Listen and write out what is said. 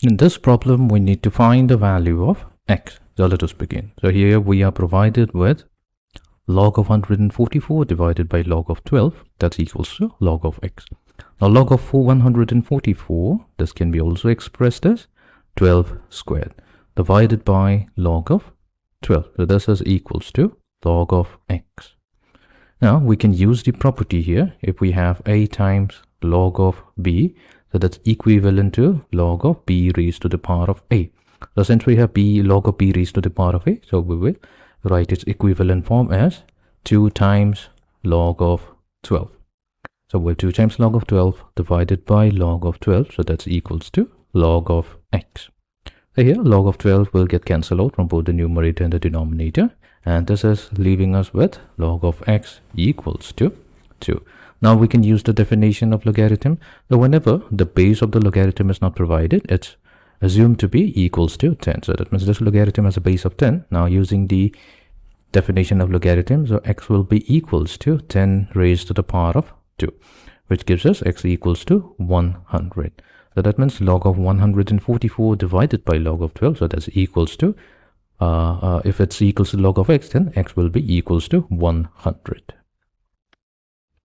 In this problem, we need to find the value of x. So let us begin. So here we are provided with log of 144 divided by log of 12. That's equals to log of x. Now log of 144, this can be also expressed as 12 squared divided by log of 12. So this is equals to log of x. Now we can use the property here. If we have a times log of b, so that's equivalent to log of b raised to the power of a. So since we have b log of b raised to the power of a, so we will write its equivalent form as 2 times log of 12. So we'll 2 times log of 12 divided by log of 12. So that's equals to log of x. So here log of 12 will get cancelled out from both the numerator and the denominator. And this is leaving us with log of x equals to 2. Now we can use the definition of logarithm. So whenever the base of the logarithm is not provided, it's assumed to be equals to 10. So that means this logarithm has a base of 10. Now using the definition of logarithm, so x will be equals to 10 raised to the power of 2, which gives us x equals to 100. So that means log of 144 divided by log of 12. So that's equals to, if it's equals to log of x, then x will be equals to 100.